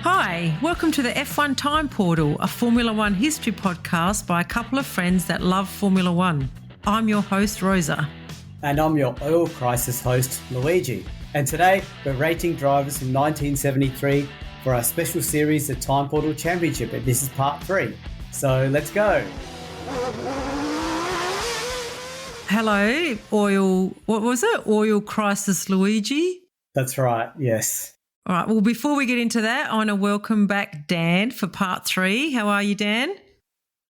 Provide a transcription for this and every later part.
Hi, welcome to the F1 Time Portal, a Formula One history podcast by a couple of friends that love Formula One. I'm your host, Rosa. And I'm your oil crisis host, Luigi. And today, we're rating drivers from 1973 for our special series, the Time Portal Championship, and this is part 3. So let's go. Hello, Oil crisis, Luigi? That's right, yes. All right, well, before we get into that, I want to welcome back Dan for part 3. How are you, Dan?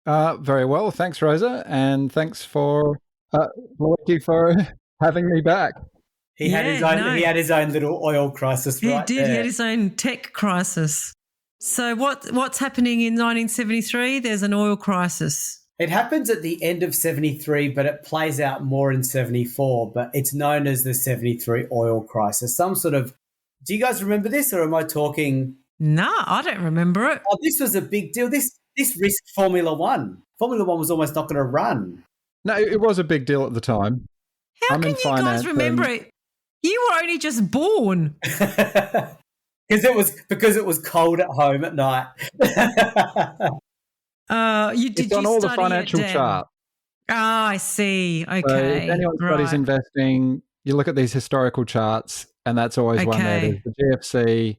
Very well, thanks, Rosa, and thanks for Luigi for having me back. He had his own little oil crisis, right? He had his own tech crisis. So what's happening in 1973? There's an oil crisis. It happens at the end of 73, but it plays out more in 74, but it's known as the 73 oil crisis. Some sort of, do you guys remember this, or am I talking? No, I don't remember it. Oh, this was a big deal. This risked Formula One. Formula One was almost not going to run. No, it was a big deal at the time. How can you guys remember it? You were only just born. Because it was cold at home at night. It's on all the financial charts. Ah, I see. Okay. So if anyone's investing, you look at these historical charts, and that's always one there. There's the GFC,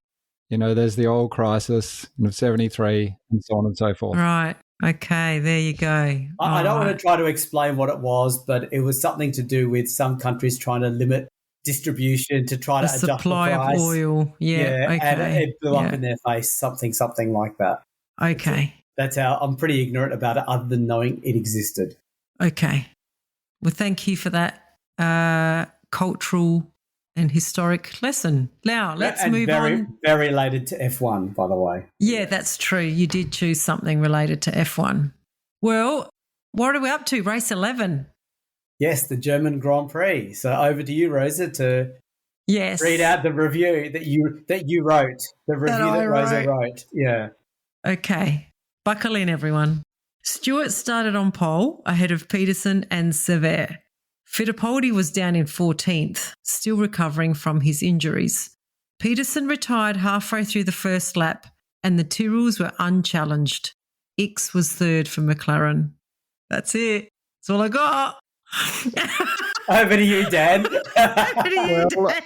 there's the oil crisis of 73, and so on and so forth. Right. Okay, there you go. I don't want to try to explain what it was, but it was something to do with some countries trying to limit distribution to try to adjust the supply of oil. Yeah, okay. And it blew up in their face, something like that. Okay. That's how I'm pretty ignorant about it, other than knowing it existed. Okay. Well, thank you for that cultural and historic lesson. Now, let's move on. Very related to F1, by the way. Yeah, that's true. You did choose something related to F1. Well, what are we up to? Race 11. Yes, the German Grand Prix. So over to you, Rosa, to read out the review that you wrote. The review that Rosa wrote. Yeah. Okay. Buckle in, everyone. Stewart started on pole ahead of Peterson and Sever. Fittipaldi was down in 14th, still recovering from his injuries. Peterson retired halfway through the first lap, and the Tyrrells were unchallenged. Ickx was third for McLaren. That's it. That's all I got. Over to you, Dan. I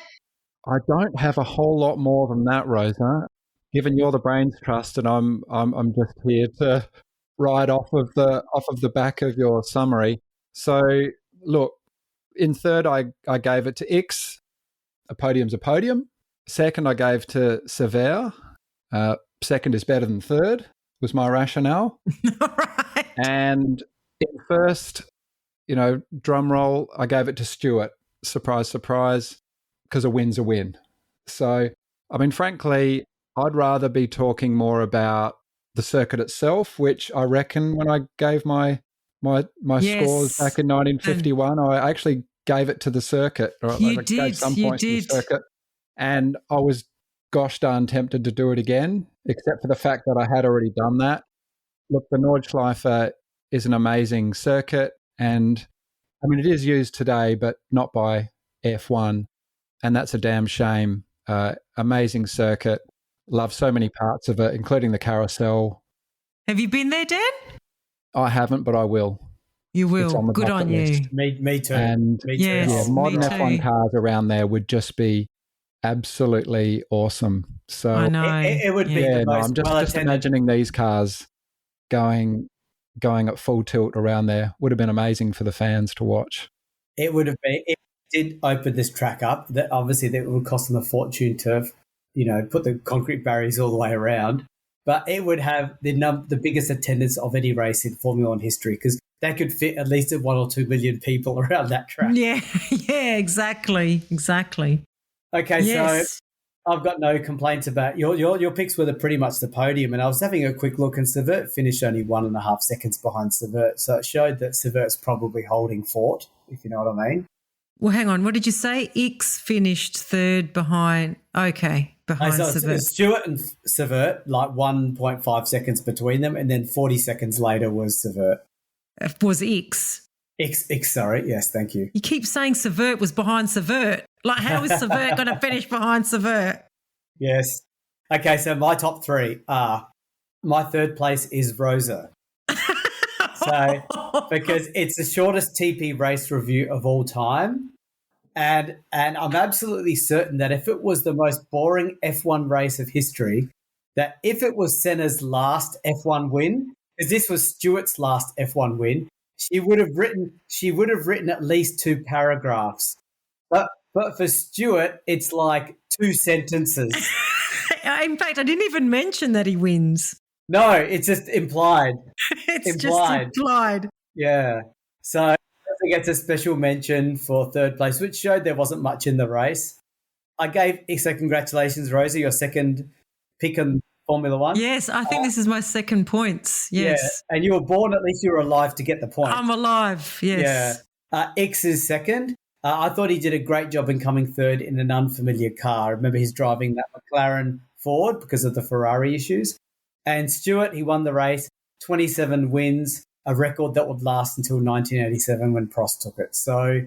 don't have a whole lot more than that, Rosa. Given you're the brains trust, and I'm just here to ride off of the back of your summary. So, look, in third, I gave it to Ickx. A podium's a podium. Second, I gave to Sever. Second is better than third, was my rationale. Right. And in first, drum roll, I gave it to Stewart. Surprise, surprise, because a win's a win. So, frankly, I'd rather be talking more about the circuit itself, which I reckon when I gave my scores back in 1951, I actually gave it to the circuit. You did. To the circuit. And I was gosh darn tempted to do it again, except for the fact that I had already done that. Look, the Nordschleife is an amazing circuit, and it is used today, but not by F1, and that's a damn shame. Amazing circuit. Love so many parts of it, including the carousel. Have you been there, Dan? I haven't, but I will. You will. Good on you. Me too. And modern me F1 too. cars around there would just be absolutely awesome. So I know. It would be the most I'm just imagining these cars going at full tilt around there. Would have been amazing for the fans to watch. It would have been. It did open this track up. That obviously that would cost them a fortune to put the concrete barriers all the way around. But it would have the biggest attendance of any race in Formula One history, because they could fit at least 1 or 2 million people around that track. Yeah, exactly. Okay, yes. So I've got no complaints about your picks were pretty much the podium, and I was having a quick look, and Severt finished only 1.5 seconds behind Severt, so it showed that Severt's probably holding fort, if you know what I mean. Well, hang on. What did you say? Ickx finished third behind. Okay, behind Severt. Stewart and Severt, like 1.5 seconds between them, and then 40 seconds later was Severt. Was Ickx. Ickx, sorry. Yes, thank you. You keep saying Severt was behind Severt. Like, how is Severt going to finish behind Severt? Yes. Okay, so my top three are, my third place is Rosa. So, because it's the shortest TP race review of all time. And I'm absolutely certain that if it was the most boring F1 race of history, that if it was Senna's last F1 win, because this was Stewart's last F1 win, she would have written at least 2 paragraphs. But for Stewart, it's like 2 sentences. In fact, I didn't even mention that he wins. No, it's just implied. It's just implied. Yeah. So I think it's a special mention for third place, which showed there wasn't much in the race. I gave congratulations, Rosie, your second pick in Formula One. Yes, I think this is my second points. Yes. Yeah, and you were born, at least you were alive to get the point. I'm alive, yes. Yeah. X is second. I thought he did a great job in coming third in an unfamiliar car. I remember he's driving that McLaren Ford because of the Ferrari issues. And Stewart, he won the race, 27 wins, a record that would last until 1987 when Prost took it. So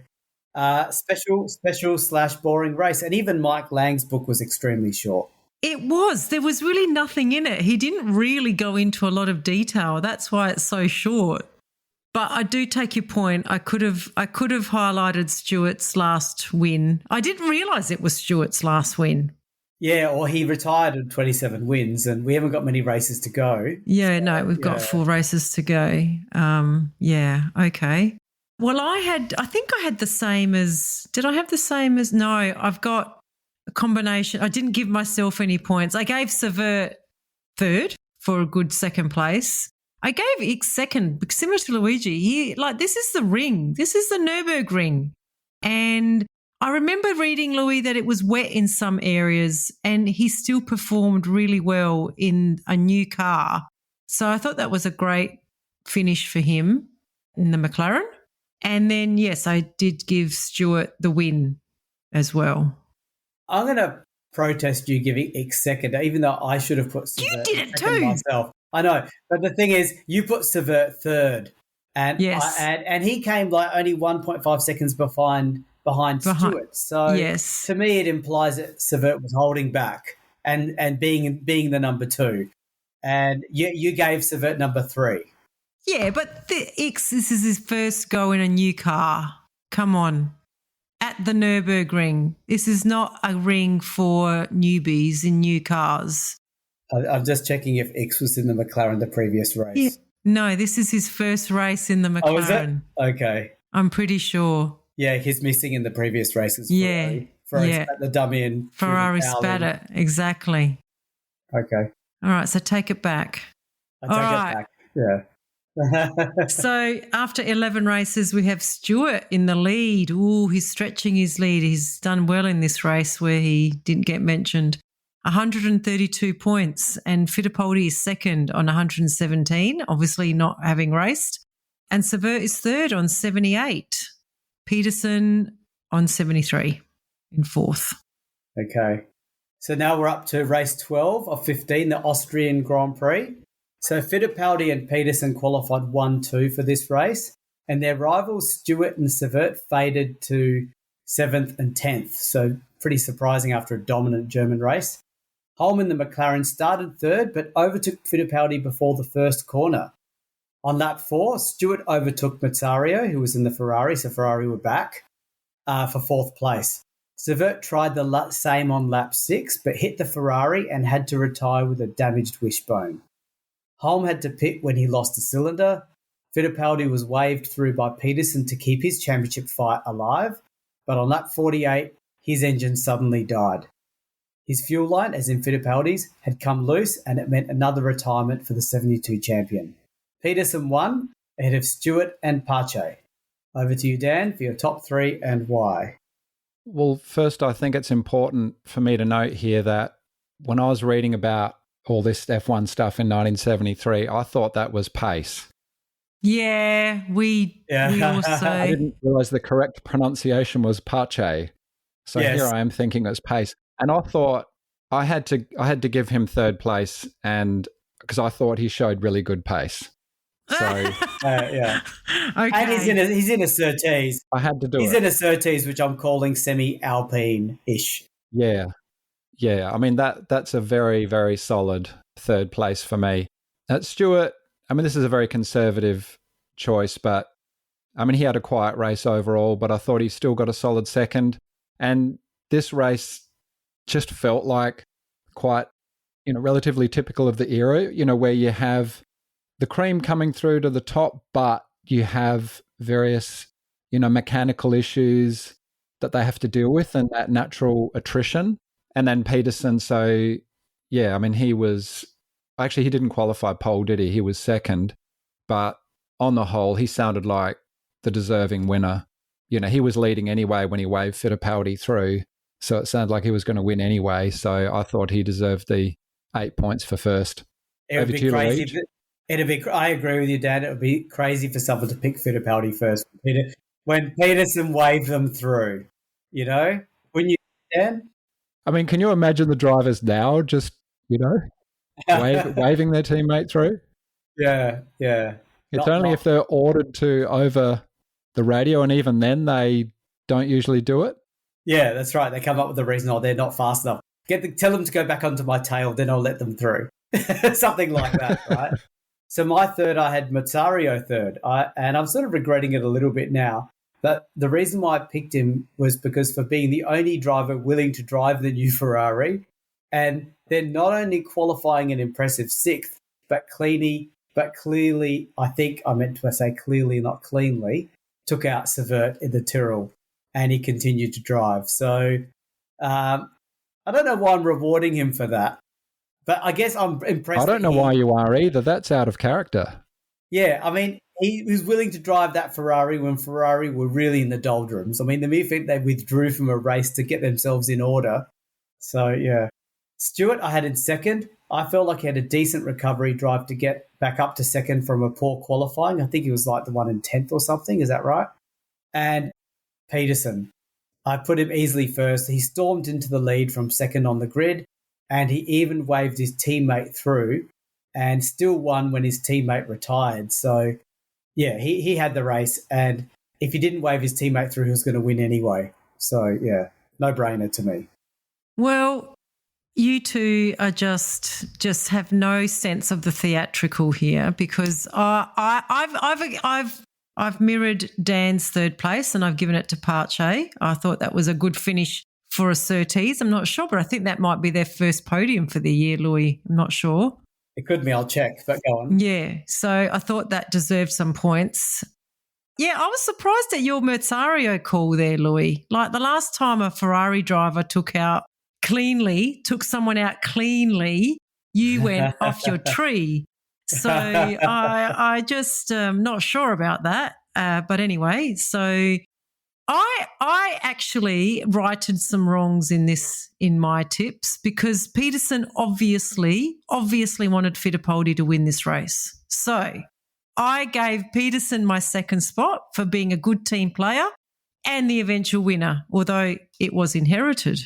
special/boring race. And even Mike Lang's book was extremely short. It was. There was really nothing in it. He didn't really go into a lot of detail. That's why it's so short. But I do take your point. I could have highlighted Stewart's last win. I didn't realise it was Stewart's last win. Yeah, or he retired at 27 wins and we haven't got many races to go. Yeah, no, we've got 4 races to go. Yeah, okay. Well, I think I had the same as – did I have the same as – no, I've got a combination. I didn't give myself any points. I gave Stewart third for a good second place. I gave X second, similar to Luigi. This is the ring. This is the Nürburgring. And I remember reading, Louis, that it was wet in some areas and he still performed really well in a new car. So I thought that was a great finish for him in the McLaren. And then, yes, I did give Stewart the win as well. I'm going to protest you giving X second, even though I should have put Stewart you did it too myself. I know, but the thing is, you put Stewart third, and yes. and he came like only 1.5 seconds behind Stewart. So yes. To me, it implies that Stewart was holding back and being the number 2, and you gave Stewart number 3. Yeah, but this is his first go in a new car. Come on. At the Nürburgring. This is not a ring for newbies in new cars. I'm just checking if X was in the McLaren the previous race. Yeah. No, this is his first race in the McLaren. Oh, is it? Okay. I'm pretty sure. Yeah, he's missing in the previous races. Ferrari spat the dummy in. Ferrari spat it, exactly. Okay. All right, so take it back. I take it back. Yeah. So after 11 races, we have Stewart in the lead. Ooh, he's stretching his lead. He's done well in this race where he didn't get mentioned. 132 points, and Fittipaldi is second on 117, obviously not having raced. And Stewart is third on 78. Peterson on 73 in fourth. Okay. So now we're up to race 12 of 15, the Austrian Grand Prix. So Fittipaldi and Peterson qualified 1-2 for this race, and their rivals Stewart and Stewart faded to 7th and 10th. So pretty surprising after a dominant German race. Holm in the McLaren started third, but overtook Fittipaldi before the first corner. On lap 4, Stewart overtook Mazzario, who was in the Ferrari, so Ferrari were back, for 4th place. Stewart tried the same on lap 6, but hit the Ferrari and had to retire with a damaged wishbone. Holm had to pit when he lost a cylinder. Fittipaldi was waved through by Peterson to keep his championship fight alive, but on lap 48, his engine suddenly died. His fuel line, as in Fittipaldi's, had come loose, and it meant another retirement for the 72 champion. Peterson won ahead of Stewart and Pache. Over to you, Dan, for your top 3 and why. Well, first, I think it's important for me to note here that when I was reading about all this F1 stuff in 1973, I thought that was pace. Yeah, we also... I didn't realise the correct pronunciation was Pache. So yes. Here I am thinking it's pace. And I thought I had to give him third place, and because I thought he showed really good pace. So yeah, okay. And he's in a Surtees. I had to do He's in a Surtees, which I'm calling semi-Alpine-ish. Yeah, Yeah, I mean, that's a very, very solid third place for me. Stewart, I mean, this is a very conservative choice, but I mean, he had a quiet race overall, but I thought he still got a solid second. And this race just felt like quite, relatively typical of the era, where you have the cream coming through to the top, but you have various, mechanical issues that they have to deal with and that natural attrition. And then Peterson, so yeah, I mean, he didn't qualify pole, did he? He was second, but on the whole, he sounded like the deserving winner. He was leading anyway when he waved Fittipaldi through, so it sounded like he was going to win anyway. So I thought he deserved the 8 points for first. It would be crazy. I agree with you, Dan. It would be crazy for someone to pick Fittipaldi first when Peterson waved them through. Wouldn't you, Dan? I mean, can you imagine the drivers now just, waving their teammate through? Yeah. It's only if they're ordered to over the radio, and even then they don't usually do it. Yeah, that's right. They come up with a reason, they're not fast enough. Tell them to go back onto my tail, then I'll let them through. Something like that, right? So my third, I had Mazzario third, and I'm sort of regretting it a little bit now. But the reason why I picked him was because for being the only driver willing to drive the new Ferrari, and they're not only qualifying an impressive sixth, but clearly, I think I meant to say clearly, not cleanly, took out Stewart in the Tyrrell, and he continued to drive. So I don't know why I'm rewarding him for that, but I guess I'm impressed. I don't know why you are either. That's out of character. Yeah, I mean, he was willing to drive that Ferrari when Ferrari were really in the doldrums. I mean, the mere fact they withdrew from a race to get themselves in order. So, yeah. Stewart, I had in second. I felt like he had a decent recovery drive to get back up to second from a poor qualifying. I think he was like the one in 10th or something. Is that right? And Peterson, I put him easily first. He stormed into the lead from second on the grid, and he even waved his teammate through and still won when his teammate retired. So, yeah, he had the race, and if he didn't wave his teammate through, he was going to win anyway. So, yeah, no-brainer to me. Well, you two are just have no sense of the theatrical here, because I've mirrored Dan's third place and I've given it to Pache. I thought that was a good finish for a Surtees. I'm not sure, but I think that might be their first podium for the year, Louis. I'm not sure. It could be. I'll check, but go on. Yeah, so I thought that deserved some points. Yeah, I was surprised at your Mazzario call there, Louis. Like the last time a Ferrari driver took someone out cleanly, you went off your tree. So I just not sure about that. But anyway, so I actually righted some wrongs in my tips, because Peterson obviously wanted Fittipaldi to win this race. So I gave Peterson my second spot for being a good team player and the eventual winner, although it was inherited.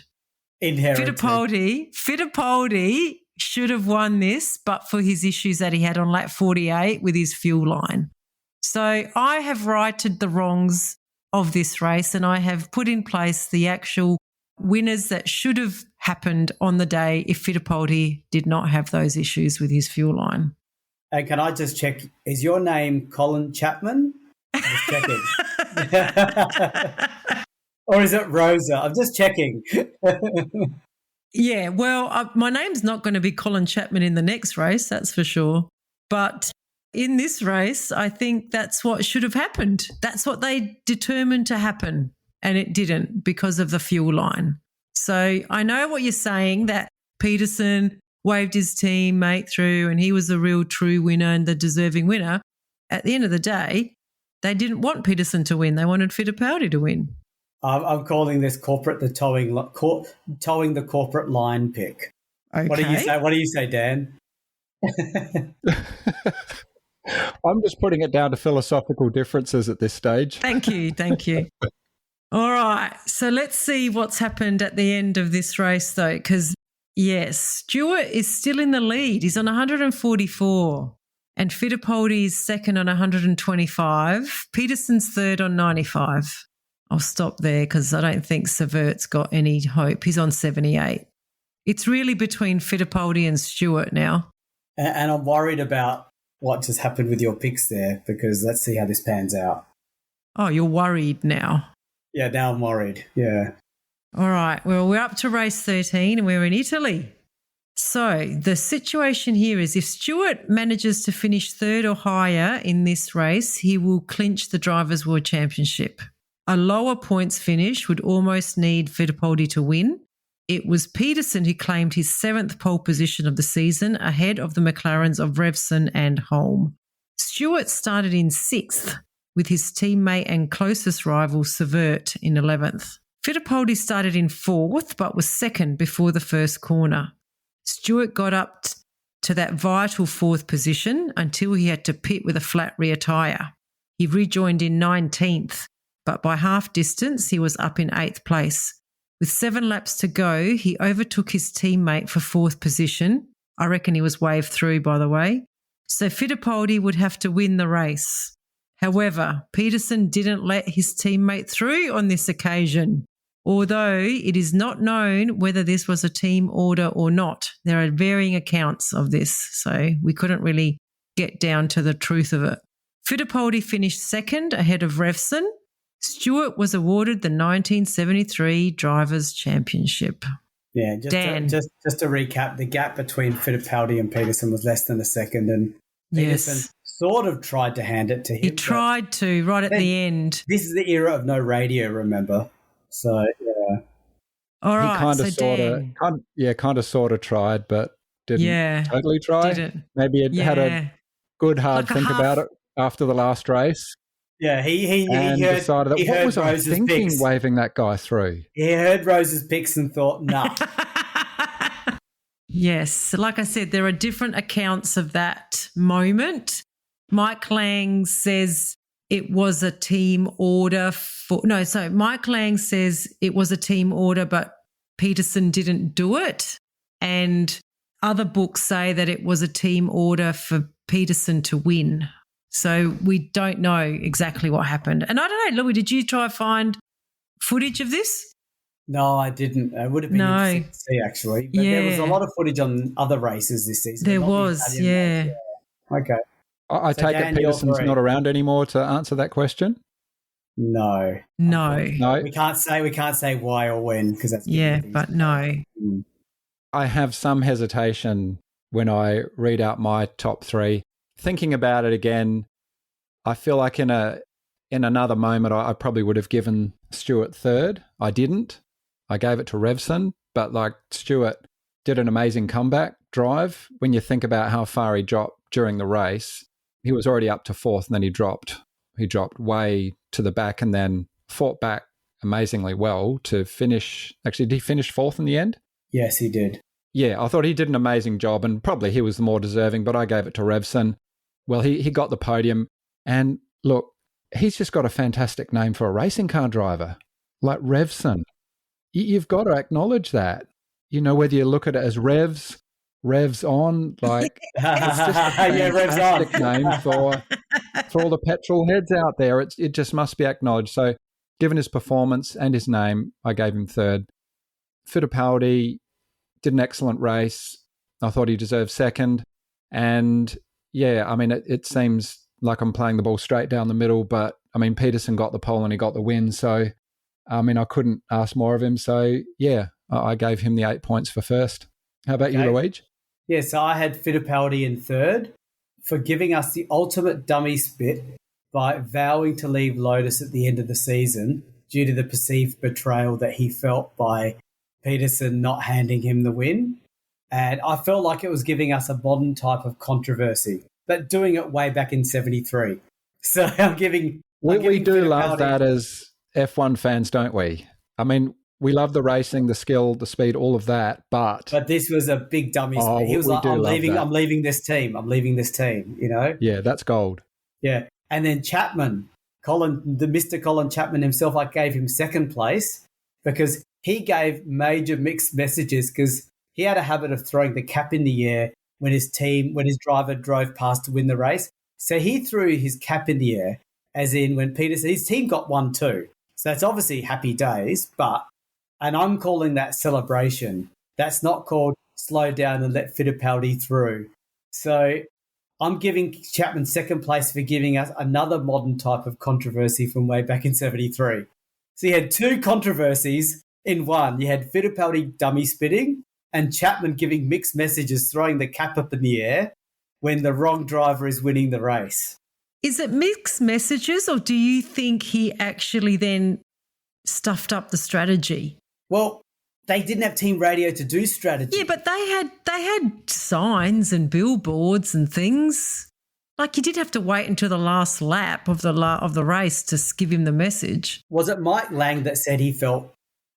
Fittipaldi should have won this, but for his issues that he had on lap 48 with his fuel line. So I have righted the wrongs of this race, and I have put in place the actual winners that should have happened on the day if Fittipaldi did not have those issues with his fuel line. And can I just check, is your name Colin Chapman? Just checking. Or is it Rosa? I'm just checking. Yeah, well, my name's not going to be Colin Chapman in the next race, that's for sure. But in this race, I think that's what should have happened. That's what they determined to happen, and it didn't because of the fuel line. So I know what you're saying, that Peterson waved his teammate through and he was the real true winner and the deserving winner. At the end of the day, they didn't want Peterson to win. They wanted Fittipaldi to win. I'm calling this towing the corporate line pick. Okay. What do you say, Dan? I'm just putting it down to philosophical differences at this stage. Thank you. All right, so let's see what's happened at the end of this race, though, because, yes, Stewart is still in the lead. He's on 144, and Fittipaldi is second on 125. Peterson's third on 95. I'll stop there because I don't think Stewart's got any hope. He's on 78. It's really between Fittipaldi and Stewart now. And I'm worried about what just happened with your picks there, because let's see how this pans out. Oh, you're worried now. Yeah, now I'm worried. Yeah. All right. Well, we're up to race 13 and we're in Italy. So the situation here is if Stewart manages to finish third or higher in this race, he will clinch the Drivers' World Championship. A lower points finish would almost need Fittipaldi to win. It was Peterson who claimed his 7th pole position of the season ahead of the McLarens of Revson and Holm. Stewart started in 6th with his teammate and closest rival Stewart in 11th. Fittipaldi started in 4th but was 2nd before the first corner. Stewart got up to that vital 4th position until he had to pit with a flat rear tyre. He rejoined in 19th, but by half distance he was up in 8th place. With 7 laps to go, he overtook his teammate for 4th position. I reckon he was waved through, by the way. So Fittipaldi would have to win the race. However, Peterson didn't let his teammate through on this occasion. Although it is not known whether this was a team order or not. There are varying accounts of this, so we couldn't really get down to the truth of it. Fittipaldi finished 2nd ahead of Revson. Stewart was awarded the 1973 Drivers' Championship. Yeah, just to recap, the gap between Fittipaldi and Peterson was less than a second, and Peterson sort of tried to hand it to him. He tried to, right at the end. This is the era of no radio, remember? So, yeah. All right, he kind of sort of tried, but didn't totally try. Didn't. Maybe he had a good hard think about it after the last race. Yeah, he decided that what was Rose's I thinking picks. waving that guy through? He heard Rose's picks and thought, nah. Yes, like I said, there are different accounts of that moment. Mike Lang says it was a team order Mike Lang says it was a team order, but Peterson didn't do it. And other books say that it was a team order for Peterson to win. So we don't know exactly what happened. And I don't know, Louis, did you try to find footage of this? No, I didn't. It would have been interesting to see, actually. But there was a lot of footage on other races this season. There was, yeah. Okay. I take it Peterson's not around anymore to answer that question? No. We can't say why or when, because that's but no. I have some hesitation when I read out my top 3. Thinking about it again, I feel like in another moment I probably would have given Stewart 3rd. I didn't. I gave it to Revson, but like Stewart did an amazing comeback drive. When you think about how far he dropped during the race, he was already up to 4th and then he dropped. He dropped way to the back and then fought back amazingly well to finish. Actually, did he finish 4th in the end? Yes, he did. Yeah, I thought he did an amazing job and probably he was the more deserving, but I gave it to Revson. Well, he got the podium. And look, he's just got a fantastic name for a racing car driver, like Revson. You've got to acknowledge that. You know, whether you look at it as Revs on, like it's just a fantastic name for all the petrol heads out there. It just must be acknowledged. So given his performance and his name, I gave him 3rd. Fittipaldi did an excellent race. I thought he deserved 2nd. And yeah, I mean, it seems like I'm playing the ball straight down the middle, but I mean, Peterson got the pole and he got the win. So, I mean, I couldn't ask more of him. So yeah, I gave him the 8 points for 1st. How about you, Luigi? Yeah, so I had Fittipaldi in 3rd for giving us the ultimate dummy spit by vowing to leave Lotus at the end of the season due to the perceived betrayal that he felt by Peterson not handing him the win. And I felt like it was giving us a modern type of controversy, but doing it way back in 73. So I'm giving... We do love that as F1 fans, don't we? I mean, we love the racing, the skill, the speed, all of that, but this was a big dummy spit. He was like, I'm leaving this team, you know? Yeah, that's gold. Yeah. And then Chapman, Mr. Colin Chapman himself, I gave him 2nd place because he gave major mixed messages because he had a habit of throwing the cap in the air when his driver drove past to win the race. So he threw his cap in the air, as in when his team got 1-2. So that's obviously happy days, and I'm calling that celebration. That's not called slow down and let Fittipaldi through. So I'm giving Chapman second place for giving us another modern type of controversy from way back in 73. So you had two controversies in one. You had Fittipaldi dummy spitting and Chapman giving mixed messages, throwing the cap up in the air when the wrong driver is winning the race. Is it mixed messages, or do you think he actually then stuffed up the strategy? Well, they didn't have team radio to do strategy. Yeah, but they had signs and billboards and things. Like, you did have to wait until the last lap of the race to give him the message. Was it Mike Lang that said he felt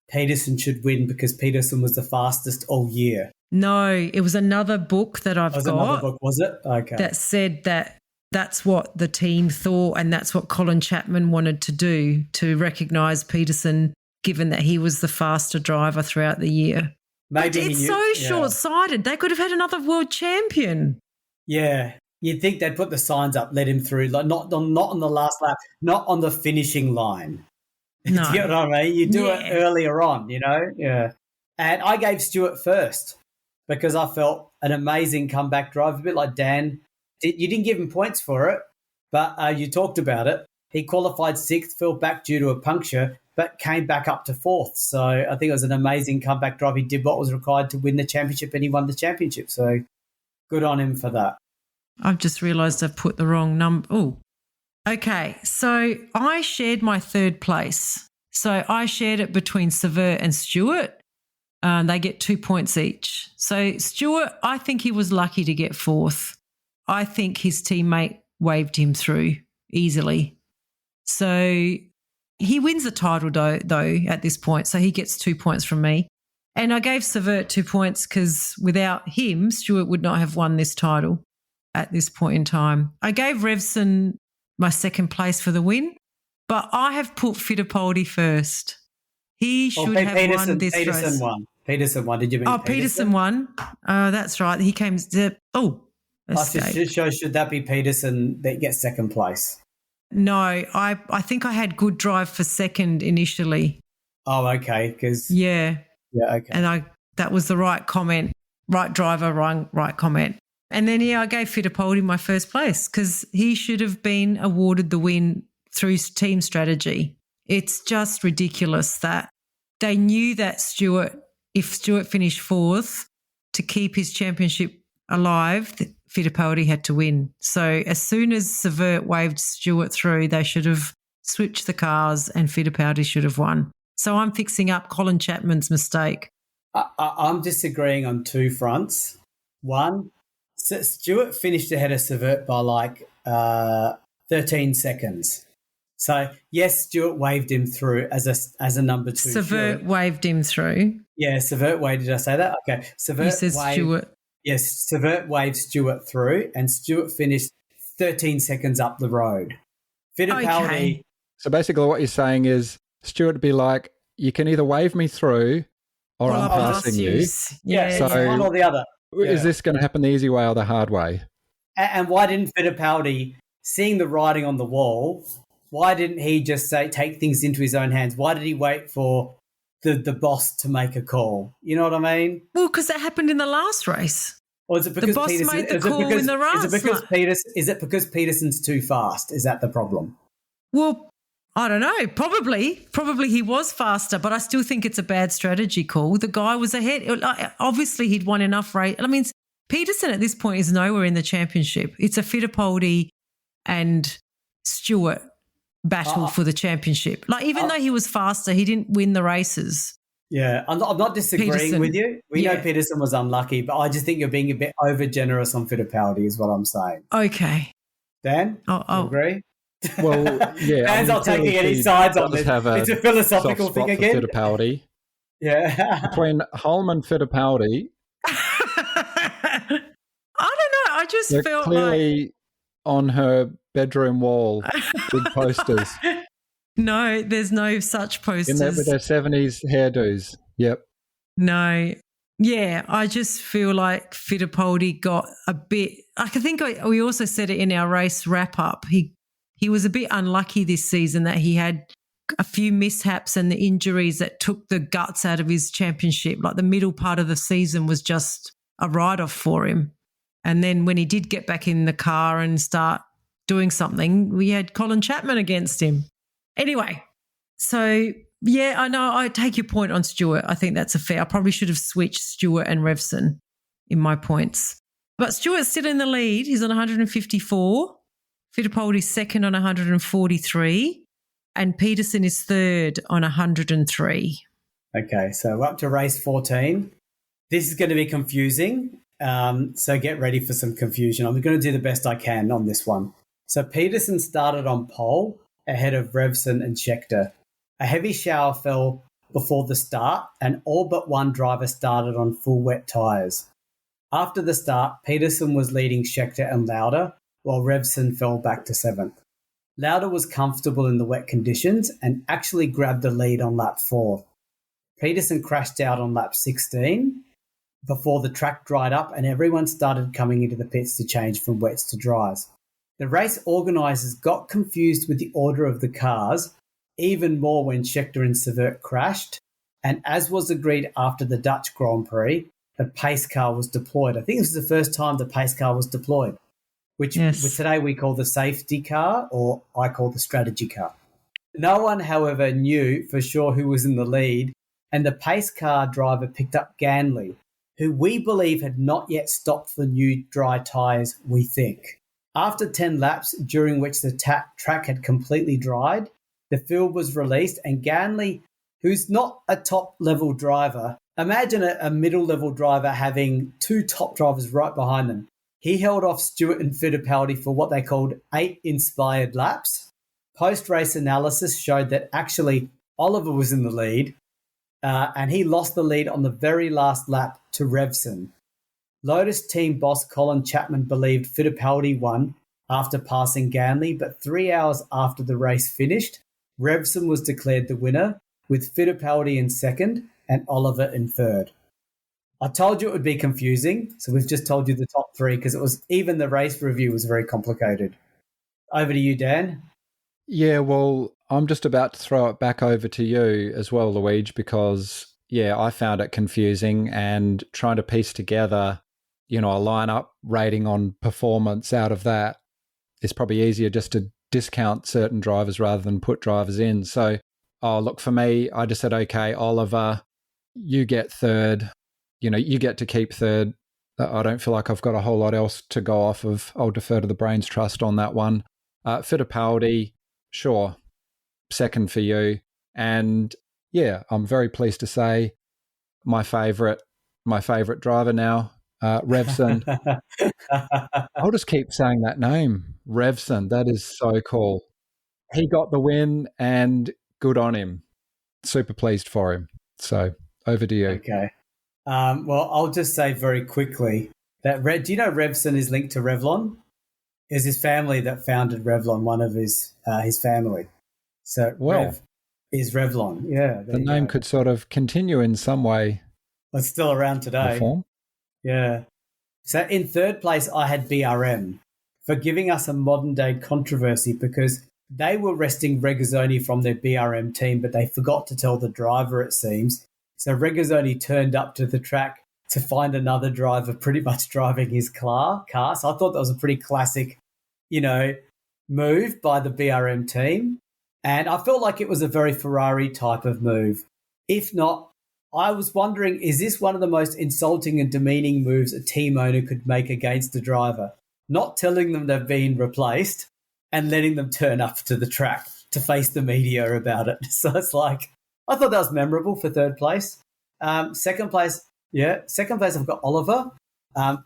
Peterson should win because Peterson was the fastest all year? No, it was another book that I've got. Another book, was it? Okay. That said that that's what the team thought, and that's what Colin Chapman wanted to do, to recognise Peterson, given that he was the faster driver throughout the year. Maybe it's so short-sighted. They could have had another world champion. Yeah. You'd think they'd put the signs up, let him through, like not on the last lap, not on the finishing line. No. You know what I mean? You do it earlier on, you know? Yeah. And I gave Stewart first because I felt an amazing comeback drive, a bit like Dan. You didn't give him points for it, but you talked about it. He qualified sixth, fell back due to a puncture, but came back up to fourth. So I think it was an amazing comeback drive. He did what was required to win the championship, and he won the championship. So good on him for that. I've just realised I've put the wrong number. Oh, okay. So I shared my third place. So I shared it between Stewart and Stewart. They get 2 points each. So Stewart, I think he was lucky to get fourth. I think his teammate waved him through easily. So he wins the title though at this point. So he gets 2 points from me. And I gave Stewart 2 points because without him, Stewart would not have won this title at this point in time. I gave Revson my second place for the win, but I have put Fittipaldi first. He should have won this race. Peterson won. Did you mean Peterson won. That's right. He came to should that be Peterson that gets second place? No, I think I had good drive for second initially. Oh, okay. Yeah, okay. And that was the right comment, right driver, right comment. And then, I gave Fittipaldi my first place because he should have been awarded the win through team strategy. It's just ridiculous that they knew that if Stewart finished fourth, to keep his championship alive, Fittipaldi had to win. So as soon as Stewart waved Stewart through, they should have switched the cars and Fittipaldi should have won. So I'm fixing up Colin Chapman's mistake. I'm disagreeing on two fronts. One, Stewart finished ahead of Stewart by like 13 seconds. So, yes, Stewart waved him through as a number two. Stewart waved him through. Yeah, Stewart waved. Did I say that? Okay. You said Stewart. Yes, Stewart waved Stewart through and Stewart finished 13 seconds up the road. Fittipaldi. Okay. So basically what you're saying is Stewart would be like, you can either wave me through or I'm passing you. Yeah, so it's one or the other. Is this going to happen the easy way or the hard way? And why didn't Fittipaldi, seeing the writing on the wall, why didn't he just take things into his own hands? Why did he wait for the boss to make a call? You know what I mean? Well, because that happened in the last race. Or is it because the boss made the call in the race? Is it because Peterson's too fast? Is that the problem? Well, I don't know. Probably he was faster, but I still think it's a bad strategy call. The guy was ahead. Obviously, he'd won enough race. I mean, Peterson at this point is nowhere in the championship. It's a Fittipaldi and Stewart battle for the championship. Like, even though he was faster, he didn't win the races. Yeah, I'm not disagreeing with you. We know Peterson was unlucky, but I just think you're being a bit over generous on Fittipaldi is what I'm saying. Okay. Dan, you agree? Well, yeah. Dan's not taking any sides on this. It's a philosophical thing again. Fittipaldi. Yeah. Between Holman and Fittipaldi. I don't know. I just felt clearly on her bedroom wall, big posters. No, there's no such posters. In there with their 70s hairdos. Yep. No. Yeah, I just feel like Fittipaldi got a bit – I think we also said it in our race wrap-up. He was a bit unlucky this season that he had a few mishaps and the injuries that took the guts out of his championship. Like the middle part of the season was just a write-off for him. And then when he did get back in the car and start doing something, we had Colin Chapman against him. Anyway, so yeah, I know I take your point on Stewart. I think that's a fair. I probably should have switched Stewart and Revson in my points. But Stewart's still in the lead. He's on 154. Fittipaldi's second on 143. And Peterson is third on 103. Okay, so we're up to race 14. This is going to be confusing, so get ready for some confusion. I'm going to do the best I can on this one. So Peterson started on pole ahead of Revson and Scheckter. A heavy shower fell before the start, and all but one driver started on full wet tyres. After the start, Peterson was leading Scheckter and Lauda, while Revson fell back to 7th. Lauda was comfortable in the wet conditions and actually grabbed the lead on lap 4. Peterson crashed out on lap 16 before the track dried up and everyone started coming into the pits to change from wets to dries. The race organisers got confused with the order of the cars, even more when Scheckter and Stewart crashed, and as was agreed after the Dutch Grand Prix, the pace car was deployed. I think this was the first time the pace car was deployed, which today we call the safety car, or I call the strategy car. No one, however, knew for sure who was in the lead, and the pace car driver picked up Ganley, who we believe had not yet stopped for new dry tyres, we think. After 10 laps, during which the track had completely dried, the field was released, and Ganley, who's not a top-level driver, imagine a middle-level driver having two top drivers right behind them. He held off Stewart and Fittipaldi for what they called 8 inspired laps. Post-race analysis showed that actually Oliver was in the lead, and he lost the lead on the very last lap to Revson. Lotus team boss Colin Chapman believed Fittipaldi won after passing Ganley, but 3 hours after the race finished, Revson was declared the winner, with Fittipaldi in second and Oliver in third. I told you it would be confusing, so we've just told you the top 3 because it was even the race review was very complicated. Over to you, Dan. Yeah, well, I'm just about to throw it back over to you as well, Luigi, because, yeah, I found it confusing and trying to piece together, a lineup rating on performance out of that is probably easier just to discount certain drivers rather than put drivers in. So, look, for me, I just said, okay, Oliver, you get third. You get to keep third. I don't feel like I've got a whole lot else to go off of. I'll defer to the brains trust on that one. Fittipaldi, sure, second for you. And yeah, I'm very pleased to say my favourite driver now, Revson. I'll just keep saying that name, Revson. That is so cool. He got the win and good on him. Super pleased for him. So over to you. Okay. Well, I'll just say very quickly that do you know Revson is linked to Revlon? It's his family that founded Revlon, one of his family. So Rev is Revlon. Yeah. The name could sort of continue in some way. It's still around today. Form. Yeah. So in third place, I had BRM for giving us a modern day controversy because they were resting Regazzoni from their BRM team, but they forgot to tell the driver, it seems. So Regazzoni turned up to the track to find another driver pretty much driving his car. So I thought that was a pretty classic, move by the BRM team. And I felt like it was a very Ferrari type of move. If not, I was wondering, is this one of the most insulting and demeaning moves a team owner could make against a driver? Not telling them they've been replaced and letting them turn up to the track to face the media about it. So it's like, I thought that was memorable for third place. Second place, I've got Oliver.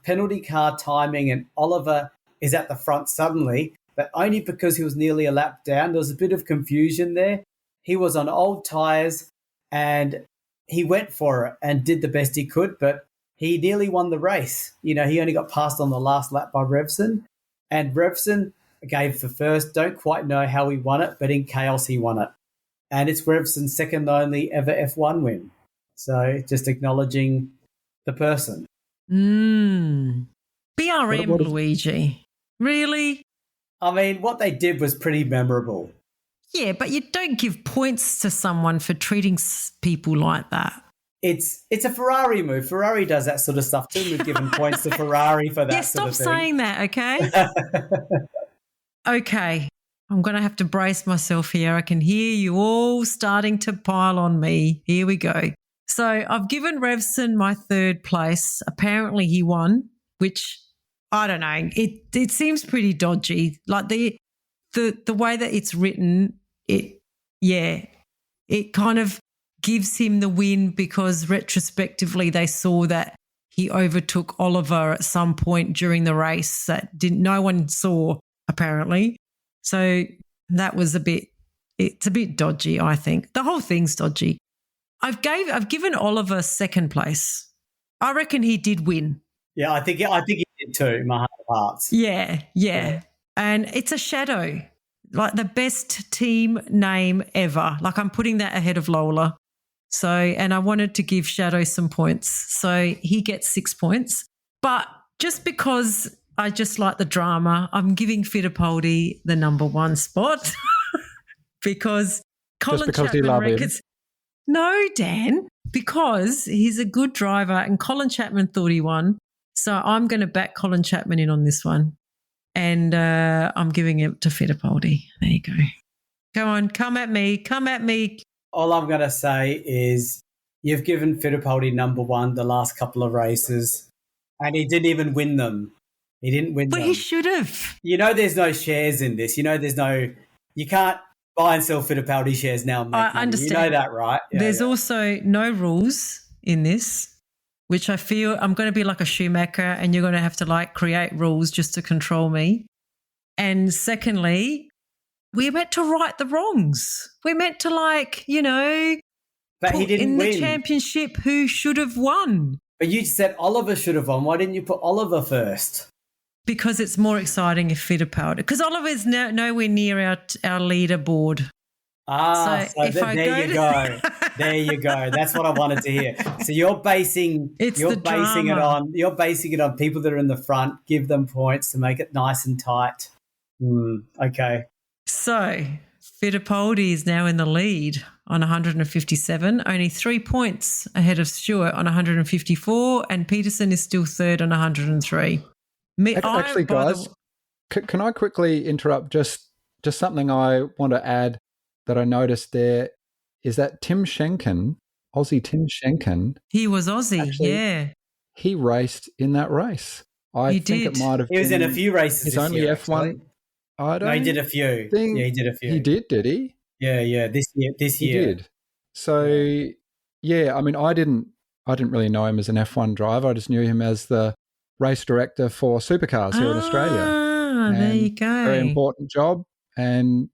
Penalty car timing, and Oliver is at the front suddenly, but only because he was nearly a lap down. There was a bit of confusion there. He was on old tyres and he went for it and did the best he could, but he nearly won the race. He only got passed on the last lap by Revson, and Revson gave for first. Don't quite know how he won it, but in chaos he won it. And it's Revson's second only ever F1 win. So just acknowledging the person. BRM, Luigi. Really? I mean, what they did was pretty memorable. Yeah, but you don't give points to someone for treating people like that. It's a Ferrari move. Ferrari does that sort of stuff too. We've given points to Ferrari for that sort of thing. Stop saying that, okay? Okay. I'm going to have to brace myself here. I can hear you all starting to pile on me. Here we go. So I've given Revson my third place. Apparently he won, which I don't know. It seems pretty dodgy. Like the way that it's written, it kind of gives him the win because retrospectively they saw that he overtook Oliver at some point during the race that no one saw apparently. So that was it's a bit dodgy, I think. The whole thing's dodgy. I've given Oliver second place. I reckon he did win. Yeah, I think he did too, in my heart of hearts. Yeah. And it's a shadow. Like the best team name ever. Like I'm putting that ahead of Lola. So, and I wanted to give Shadow some points. So he gets 6 points. But just because I just like the drama, I'm giving Fittipaldi the number one spot because Colin Chapman records. No, Dan, because he's a good driver and Colin Chapman thought he won. So I'm going to back Colin Chapman in on this one. And I'm giving it to Fittipaldi. There you go. Go on, come at me. All I'm going to say is you've given Fittipaldi number one the last couple of races, and he didn't even win them. He didn't win them. But he should have. You know there's no shares in this. You know you can't buy and sell Fittipaldi shares now and make money. Understand. You know that, right? Yeah, there's also no rules in this, which I feel I'm going to be like a Schumacher and you're going to have to like create rules just to control me. And secondly, we're meant to right the wrongs. We're meant to but he didn't win. In the championship who should have won. But you said Oliver should have won. Why didn't you put Oliver first? Because it's more exciting if Fittipaldi. Because Oliver's nowhere near our leaderboard. There you go. There you go. That's what I wanted to hear. So you're basing it on people that are in the front. Give them points to make it nice and tight. Okay. So Fittipaldi is now in the lead on 157, only 3 points ahead of Stewart on 154, and Peterson is still third on 103. Actually, guys, can I quickly interrupt? Just something I want to add that I noticed there is that Tim Schenken, Aussie Tim Schenken. He was Aussie, actually, yeah. He raced in that race. I think it might have been. He was in a few races. It's only year, F1. Actually. No, he did a few. He did a few. He did he? Yeah. This year. He did. So, yeah, I mean, I didn't really know him as an F1 driver. I just knew him as the race director for supercars here in Australia. There you go. Very important job, and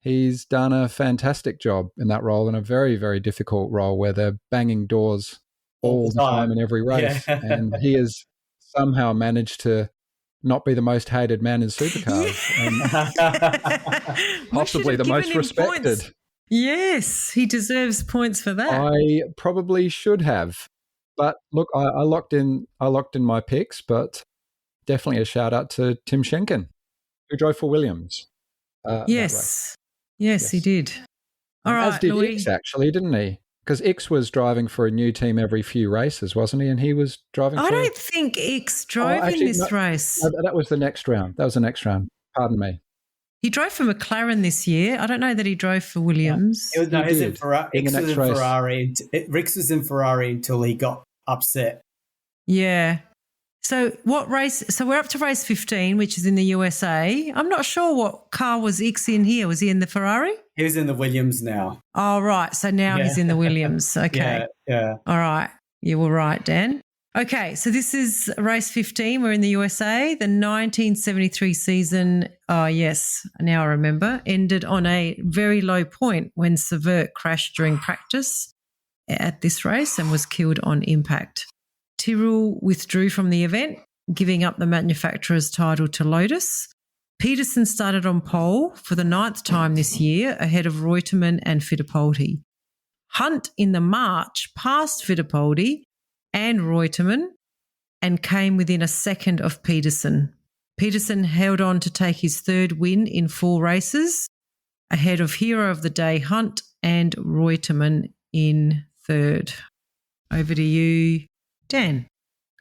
he's done a fantastic job in that role, in a very, very difficult role where they're banging doors all the time in every race. Yeah. And he has somehow managed to not be the most hated man in supercars and possibly the most respected. Points. Yes, he deserves points for that. I probably should have. But look, I locked in my picks, but definitely a shout out to Tim Schenken, who drove for Williams. Yes, he did. All right, as did Louis. Ix, actually, didn't he? Because Ix was driving for a new team every few races, wasn't he? And he was driving. I don't think Ix drove in this race. That was the next round. Pardon me. He drove for McLaren this year. I don't know that he drove for Williams. He was in Ferrari. Ix was in Ferrari. Rix was in Ferrari until he got upset. Yeah. So what race? So we're up to race 15, which is in the USA. I'm not sure what car was Ix in here. Was he in the Ferrari? He was in the Williams now. Oh, right. So now he's in the Williams. Okay. Yeah. All right. You were right, Dan. Okay, so this is race 15. We're in the USA. The 1973 season, oh yes, now I remember, ended on a very low point when Stewart crashed during practice at this race and was killed on impact. Tyrrell withdrew from the event, giving up the manufacturer's title to Lotus. Peterson started on pole for the 9th time this year, ahead of Reutemann and Fittipaldi. Hunt in the March passed Fittipaldi and Reutemann and came within a second of Peterson. Peterson held on to take his third win in 4 races, ahead of Hero of the Day Hunt and Reutemann in third. Over to you, Dan.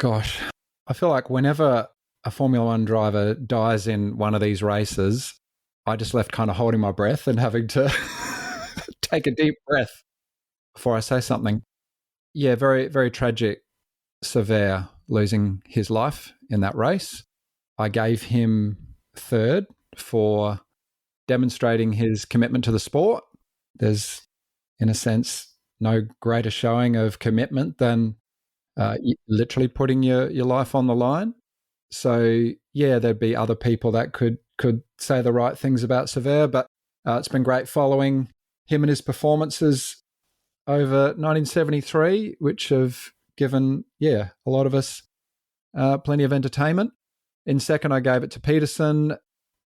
Gosh, I feel like whenever a Formula One driver dies in one of these races, I just left kind of holding my breath and having to take a deep breath before I say something. Yeah, very, very tragic. Sever losing his life in that race. I gave him third for demonstrating his commitment to the sport. There's, in a sense, no greater showing of commitment than literally putting your life on the line. So, yeah, there'd be other people that could say the right things about Sever, but it's been great following him and his performances over 1973, which have given, a lot of us plenty of entertainment. In second, I gave it to Peterson.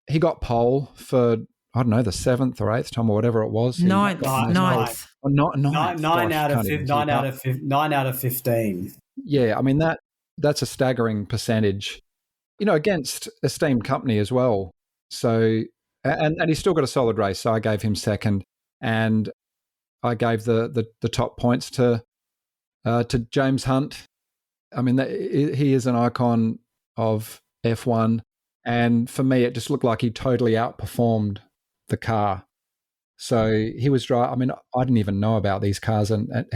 He got pole for, I don't know, the 7th or 8th time or whatever it was. Ninth. Ninth. Nine out of 15. Yeah, I mean, that's a staggering percentage, against esteemed company as well. So, and he's still got a solid race. So I gave him second, and I gave the top points to James Hunt. I mean, he is an icon of F1, and for me, it just looked like he totally outperformed the car. So he was driving. I mean, I didn't even know about these cars. And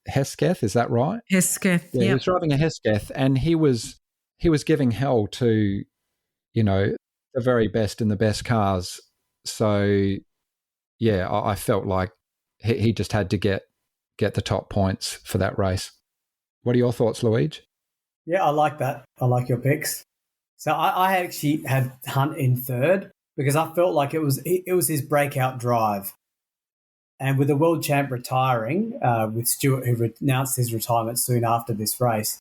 Hesketh, is that right? Hesketh, yeah. He was driving a Hesketh, and he was giving hell to, the very best in the best cars. So, yeah, I felt like he just had to get the top points for that race. What are your thoughts, Luigi? Yeah, I like that. I like your picks. So I actually had Hunt in third because I felt like it was his breakout drive. And with the world champ retiring, with Stewart, who announced his retirement soon after this race,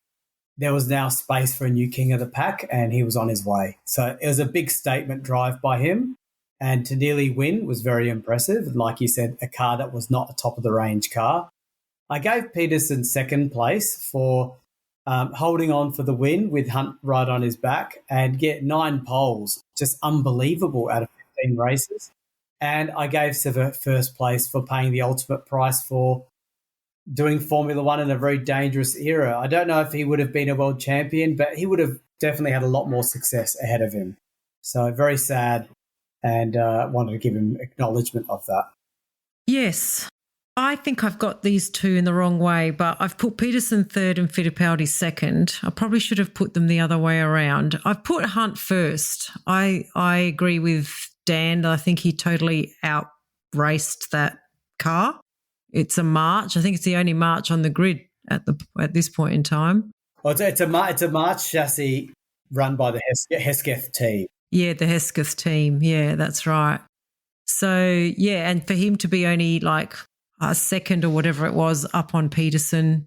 there was now space for a new king of the pack, and he was on his way. So it was a big statement drive by him. And to nearly win was very impressive. Like you said, a car that was not a top-of-the-range car. I gave Peterson second place for holding on for the win with Hunt right on his back and get 9 poles. Just unbelievable out of 15 races. And I gave Sever first place for paying the ultimate price for doing Formula One in a very dangerous era. I don't know if he would have been a world champion, but he would have definitely had a lot more success ahead of him. So very sad, and wanted to give him acknowledgement of that. Yes. I think I've got these two in the wrong way, but I've put Peterson third and Fittipaldi second. I probably should have put them the other way around. I've put Hunt first. I agree with Dan. I think he totally outraced that car. It's a March. I think it's the only March on the grid at this point in time. Well, it's a March chassis run by the Hesketh team. Yeah, the Hesketh team. Yeah, that's right. So, yeah, and for him to be only like a second or whatever it was up on Peterson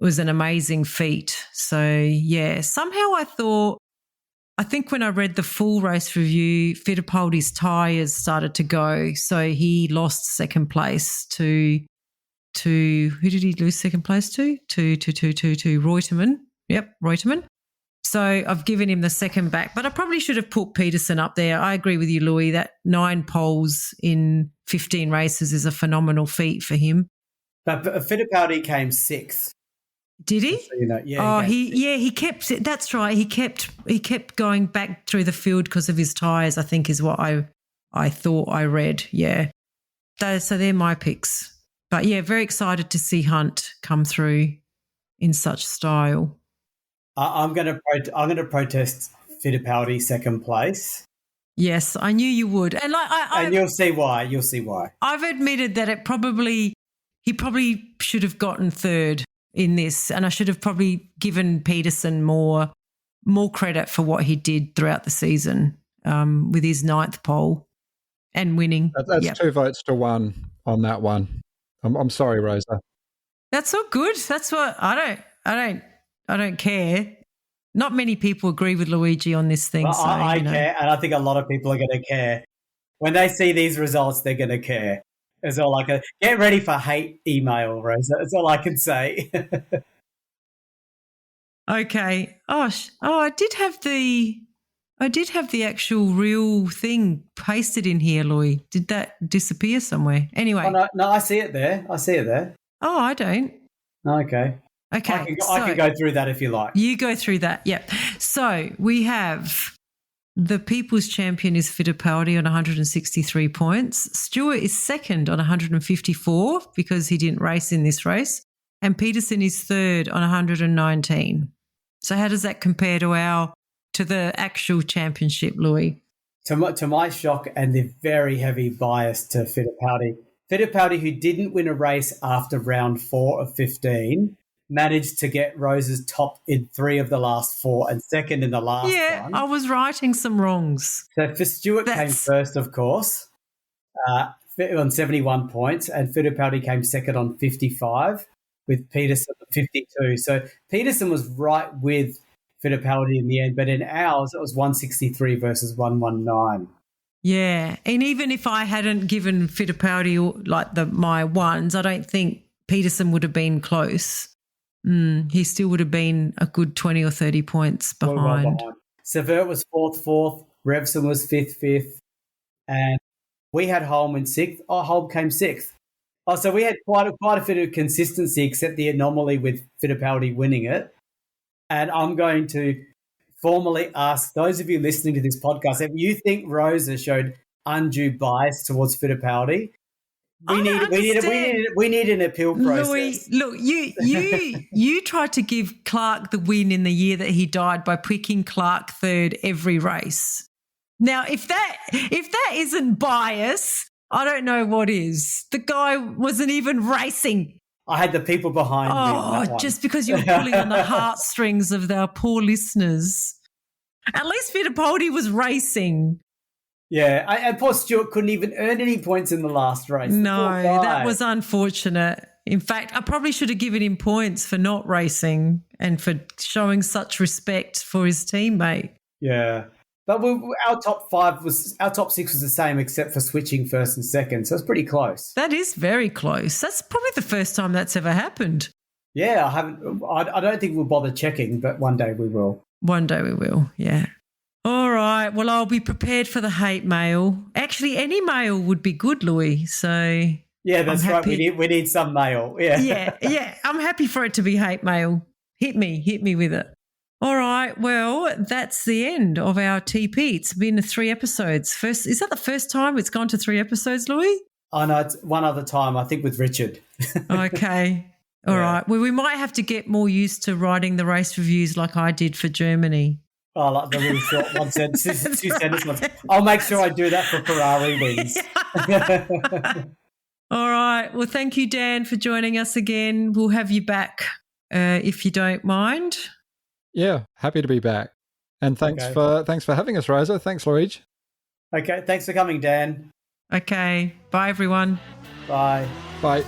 was an amazing feat. So, yeah, somehow I think when I read the full race review, Fittipaldi's tyres started to go. So he lost second place to who did he lose second place to? To Reutemann. Yep, Reutemann. So I've given him the second back, but I probably should have put Peterson up there. I agree with you, Louis, that 9 poles in 15 races is a phenomenal feat for him. But Fittipaldi came 6th. Did he? So, yeah. Oh, he kept it. That's right. He kept going back through the field because of his tyres, I think is what I thought I read. Yeah. So they're my picks. But yeah, very excited to see Hunt come through in such style. I'm going to protest Fittipaldi second place. Yes, I knew you would, and and you'll see why. I've admitted that he probably should have gotten third in this, and I should have probably given Peterson more credit for what he did throughout the season with his 9th pole and winning. That's 2 votes to 1 on that one. I'm sorry, Rosa. That's all good. That's what I don't care. Not many people agree with Luigi on this thing. Well, so, I care, and I think a lot of people are going to care. When they see these results, they're going to care. That's all I can. Get ready for hate email, Rosa. That's all I can say. Okay. Oh, I did have the I did have the actual real thing pasted in here, Louis. Did that disappear somewhere? Anyway. Oh, no, I see it there. Oh, I don't. Okay. Okay. I can go through that if you like. You go through that, yep. So we have the People's Champion is Fittipaldi on 163 points. Stewart is second on 154 because he didn't race in this race. And Peterson is third on 119. So how does that compare to the actual championship, Louis? To my shock and the very heavy bias to Fittipaldi, who didn't win a race after round 4 of 15, managed to get Rosa's top in 3 of the last 4 and second in the last one. Yeah, I was righting some wrongs. So for Stewart came first, of course, on 71 points, and Fittipaldi came second on 55 with Peterson at 52. So Peterson was right with Fittipaldi in the end, but in ours it was 163 versus 119. Yeah, and even if I hadn't given Fittipaldi my ones, I don't think Peterson would have been close. He still would have been a good 20 or 30 points behind. Sever was fourth. Revson was fifth. And we had Holm in 6th. Oh, Holm came 6th. Oh, so we had quite a bit of consistency, except the anomaly with Fittipaldi winning it. And I'm going to formally ask those of you listening to this podcast, if you think Rosa showed undue bias towards Fittipaldi, we need an appeal process. Louis, look, you tried to give Clark the win in the year that he died by picking Clark third every race. Now, if that isn't bias, I don't know what is. The guy wasn't even racing. I had the people behind me on that one. Just because you're pulling on the heartstrings of our poor listeners. At least Fittipaldi was racing. Yeah, and poor Stewart couldn't even earn any points in the last race. No, that was unfortunate. In fact, I probably should have given him points for not racing and for showing such respect for his teammate. Yeah. But our top 6 was the same except for switching first and second, so it's pretty close. That is very close. That's probably the first time that's ever happened. Yeah, I don't think we'll bother checking, but one day we will. One day we will, yeah. All right. Well, I'll be prepared for the hate mail. Actually, any mail would be good, Louis. So yeah, that's right. We need some mail. Yeah, yeah. I'm happy for it to be hate mail. Hit me with it. All right. Well, that's the end of our TP. It's been 3 episodes. Is that the first time it's gone to 3 episodes, Louis? Oh no, it's one other time. I think with Richard. Okay. All right. Well, we might have to get more used to writing the race reviews like I did for Germany. Oh, like the really short 1 sentence, 2 sentence ones. I'll make sure I do that for Ferrari wins. All right. Well, thank you, Dan, for joining us again. We'll have you back if you don't mind. Yeah, happy to be back. And thanks for having us, Rosa. Thanks, Luigi. Okay, thanks for coming, Dan. Okay. Bye, everyone. Bye. Bye.